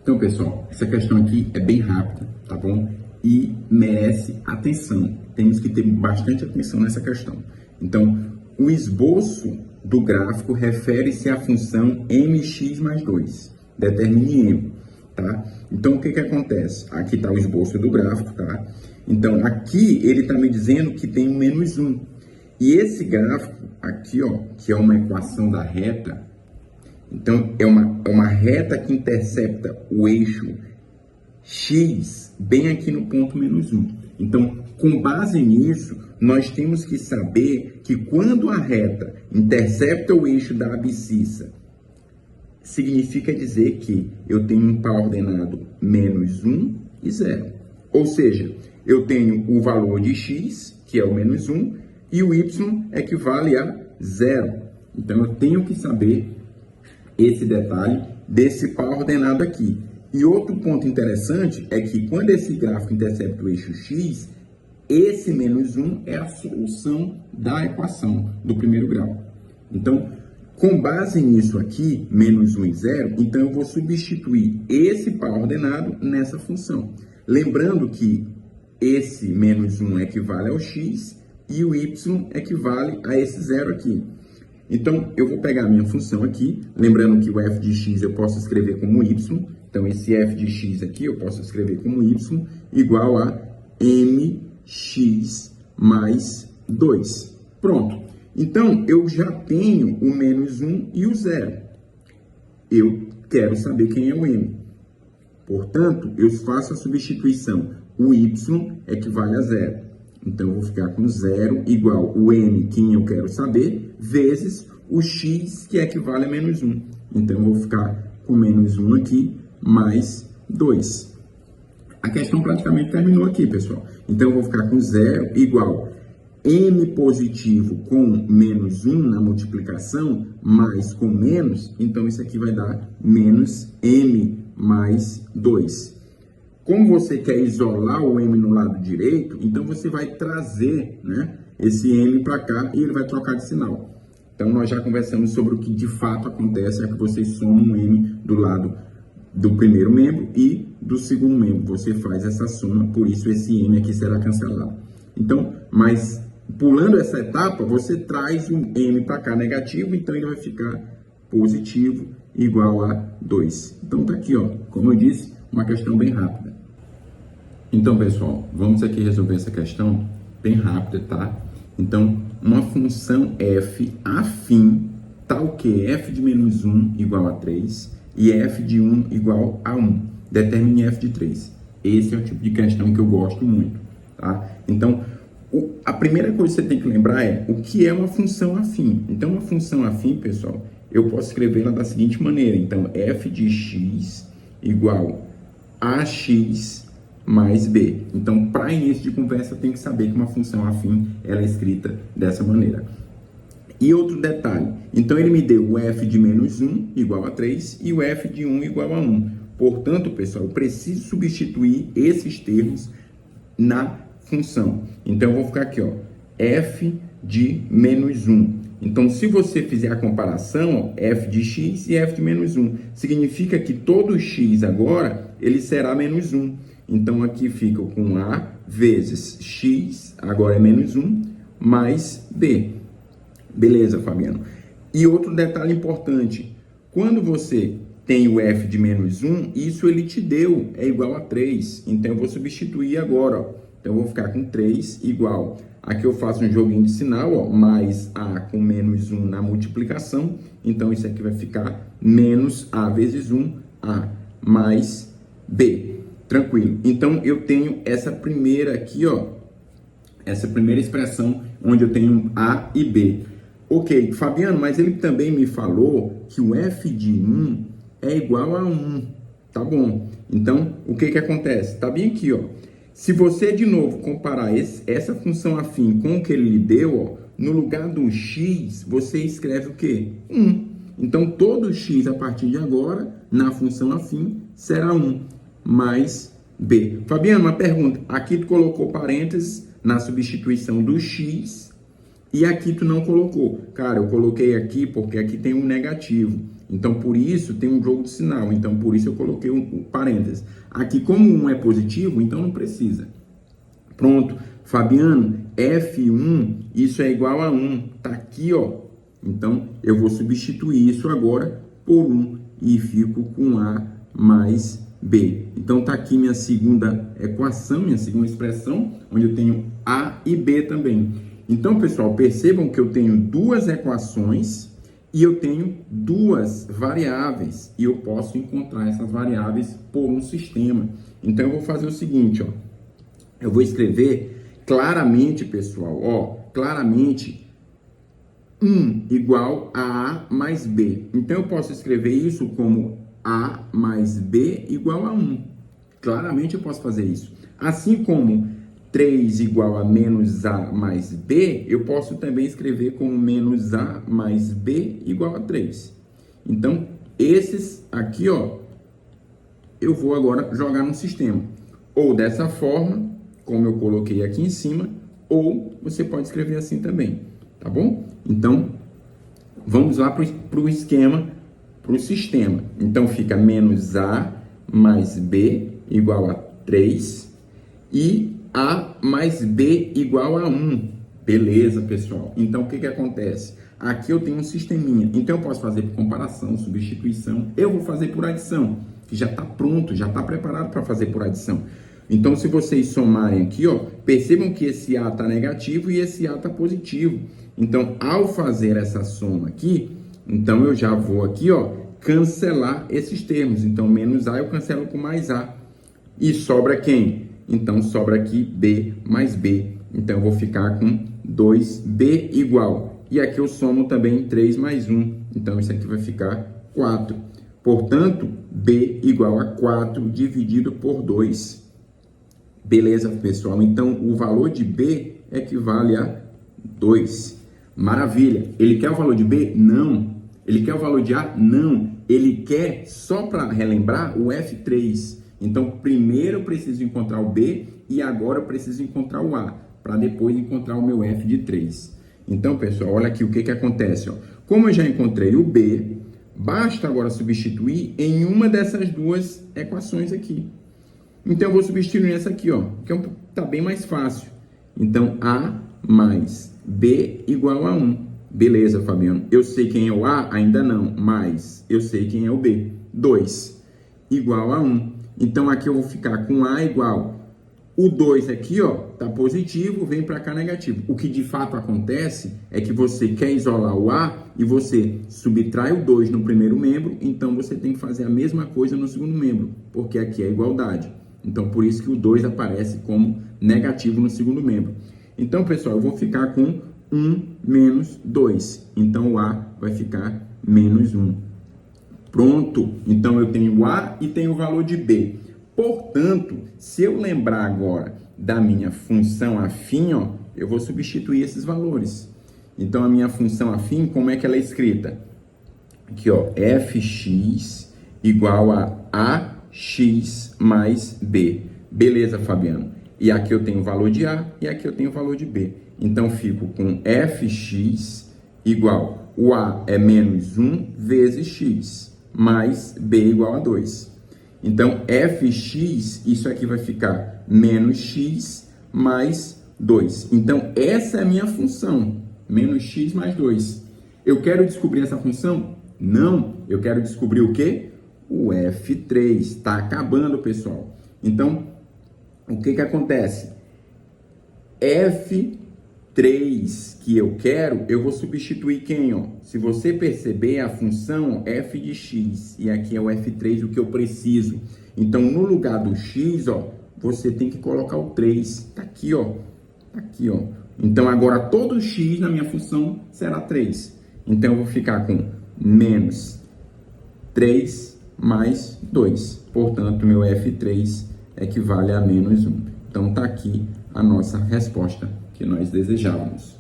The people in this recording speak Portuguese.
Então, pessoal, essa questão aqui é bem rápida, tá bom? E merece atenção. Temos que ter bastante atenção nessa questão. Então, o esboço do gráfico refere-se à função mx mais 2. Determine m, tá? Então, o que acontece? Aqui está o esboço do gráfico, tá? Então, aqui ele está me dizendo que tem um menos 1. E esse gráfico aqui, ó, que é uma equação da reta, então é uma reta que intercepta o eixo x bem aqui no ponto menos 1. Então, com base nisso, nós temos que saber que quando a reta intercepta o eixo da abscissa, significa dizer que eu tenho um par ordenado menos 1 e 0. Ou seja, eu tenho o valor de x, que é o menos 1, e o y equivale a 0. Então, eu tenho que saber esse detalhe desse par ordenado aqui. E outro ponto interessante é que quando esse gráfico intercepta o eixo x, esse menos 1 é a solução da equação do primeiro grau. Então, com base nisso aqui, menos 1 e 0, então eu vou substituir esse par ordenado nessa função. Lembrando que esse menos 1 equivale ao x e o y equivale a esse 0 aqui. Então, eu vou pegar a minha função aqui, lembrando que o f de x eu posso escrever como y, então esse f de x aqui eu posso escrever como y igual a mx mais 2. Pronto. Então, eu já tenho o menos 1 e o 0. Eu quero saber quem é o m. Portanto, eu faço a substituição. O y equivale a 0. Então, eu vou ficar com 0 igual o m, quem eu quero saber, vezes o x, que equivale a menos 1. Então, eu vou ficar com menos 1 aqui, mais 2. A questão praticamente terminou aqui, pessoal. Então, eu vou ficar com 0 igual m positivo com menos 1 na multiplicação, mais com menos. Então, isso aqui vai dar menos m mais 2. Como você quer isolar o m no lado direito, então você vai trazer, né, esse m para cá e ele vai trocar de sinal. Então, nós já conversamos sobre o que de fato acontece, é que vocês somam um m do lado do primeiro membro e do segundo membro. Você faz essa soma, por isso esse m aqui será cancelado. Então, mas pulando essa etapa, você traz o m para cá negativo, então ele vai ficar positivo igual a 2. Então, tá aqui, ó, como eu disse, uma questão bem rápida. Então, pessoal, vamos aqui resolver essa questão bem rápida, tá? Então, uma função f afim, tá o quê? F de menos 1 igual a 3 e f de 1 igual a 1. Determine f de 3. Esse é o tipo de questão que eu gosto muito, tá? Então, a primeira coisa que você tem que lembrar é o que é uma função afim. Então, uma função afim, pessoal, eu posso escrevê-la da seguinte maneira. Então, f de x igual a x mais b. Então, para início de conversa, eu tenho que saber que uma função afim ela é escrita dessa maneira. E outro detalhe, então ele me deu o f de menos 1 igual a 3 e o f de 1 igual a 1. Portanto, pessoal, eu preciso substituir esses termos na função. Então, eu vou ficar aqui, ó, f de menos 1. Então, se você fizer a comparação, ó, f de x e f de menos 1, significa que todo x agora, ele será menos 1. Então, aqui fica com a vezes x, agora é menos 1, mais b. Beleza, Fabiano? E outro detalhe importante, quando você tem o f de menos 1, isso ele te deu, é igual a 3. Então, eu vou substituir agora, ó. Então, eu vou ficar com 3 igual. Aqui eu faço um joguinho de sinal, ó, mais a com menos 1 na multiplicação. Então, isso aqui vai ficar menos a vezes 1, a mais b. Tranquilo. Então, eu tenho essa primeira aqui, ó, essa primeira expressão onde eu tenho a e b. Ok, Fabiano, mas ele também me falou que o f de 1 é igual a 1. Tá bom. Então, o que acontece? Tá bem aqui, ó. Se você, de novo, comparar essa função afim com o que ele lhe deu, ó, no lugar do x, você escreve o quê? 1. Então, todo x a partir de agora, na função afim, será 1, mais b. Fabiano, uma pergunta. Aqui tu colocou parênteses na substituição do x e aqui tu não colocou. Cara, eu coloquei aqui porque aqui tem um negativo. Então, por isso, tem um jogo de sinal. Então, por isso eu coloquei um parênteses. Aqui, como 1 é positivo, então não precisa. Pronto. Fabiano, F1, isso é igual a 1. Tá aqui, ó. Então, eu vou substituir isso agora por 1 e fico com A mais B. Então, tá aqui minha segunda equação, minha segunda expressão, onde eu tenho A e B também. Então, pessoal, percebam que eu tenho duas equações e eu tenho duas variáveis. E eu posso encontrar essas variáveis por um sistema. Então, eu vou fazer o seguinte, ó. Eu vou escrever claramente, pessoal, ó, claramente 1 igual a A mais B. Então, eu posso escrever isso como A mais B igual a 1. Claramente eu posso fazer isso. Assim como 3 igual a menos A mais B, eu posso também escrever como menos A mais B igual a 3. Então, esses aqui, ó, eu vou agora jogar no sistema. Ou dessa forma, como eu coloquei aqui em cima, ou você pode escrever assim também, tá bom? Então, vamos lá para o esquema, para o sistema. Então, fica menos A mais B igual a 3 e A mais B igual a 1. Beleza, pessoal? Então, o que acontece? Aqui eu tenho um sisteminha. Então, eu posso fazer por comparação, substituição. Eu vou fazer por adição, que já está pronto, já está preparado para fazer por adição. Então, se vocês somarem aqui, ó, percebam que esse A está negativo e esse A está positivo. Então, ao fazer essa soma aqui, então eu já vou aqui, ó, cancelar esses termos. Então, menos A eu cancelo com mais A. E sobra quem? Então, sobra aqui B mais B. Então, eu vou ficar com 2B igual. E aqui eu somo também 3 mais 1. Então, isso aqui vai ficar 4. Portanto, B igual a 4 dividido por 2. Beleza, pessoal? Então, o valor de B equivale a 2. Maravilha. Ele quer o valor de B? Não. Ele quer o valor de A? Não. Ele quer, só para relembrar, o F3. Então, primeiro eu preciso encontrar o B e agora eu preciso encontrar o A, para depois encontrar o meu F de 3. Então, pessoal, olha aqui o que acontece. Ó. Como eu já encontrei o B, basta agora substituir em uma dessas duas equações aqui. Então, eu vou substituir essa aqui, ó, que tá bem mais fácil. Então, A mais B igual a 1. Beleza, Fabiano. Eu sei quem é o A? Ainda não, mas eu sei quem é o B. 2 igual a 1. Então, aqui eu vou ficar com A igual. O 2 aqui, ó, tá positivo, vem para cá negativo. O que de fato acontece é que você quer isolar o A e você subtrai o 2 no primeiro membro, então você tem que fazer a mesma coisa no segundo membro, porque aqui é igualdade. Então, por isso que o 2 aparece como negativo no segundo membro. Então, pessoal, eu vou ficar com 1 menos 2. Então, o A vai ficar menos 1. Pronto. Então, eu tenho o A e tenho o valor de B. Portanto, se eu lembrar agora da minha função afim, ó, eu vou substituir esses valores. Então, a minha função afim, como é que ela é escrita? Aqui, ó, fx igual a ax mais b. Beleza, Fabiano? E aqui eu tenho o valor de A e aqui eu tenho o valor de B. Então, fico com fx igual, o A é menos 1 vezes x, mais B igual a 2. Então, fx, isso aqui vai ficar menos x mais 2. Então, essa é a minha função, menos x mais 2. Eu quero descobrir essa função? Não, eu quero descobrir o quê? O F3. Está acabando, pessoal. Então, o que acontece? F3 que eu quero, eu vou substituir quem, ó? Se você perceber a função f de x, e aqui é o F3 o que eu preciso. Então, no lugar do x, ó, você tem que colocar o 3. Tá aqui, ó. Tá aqui, ó. Então, agora todo x na minha função será 3. Então, eu vou ficar com menos 3 mais 2. Portanto, meu F3 equivale a menos 1. Então, tá aqui a nossa resposta que nós desejávamos.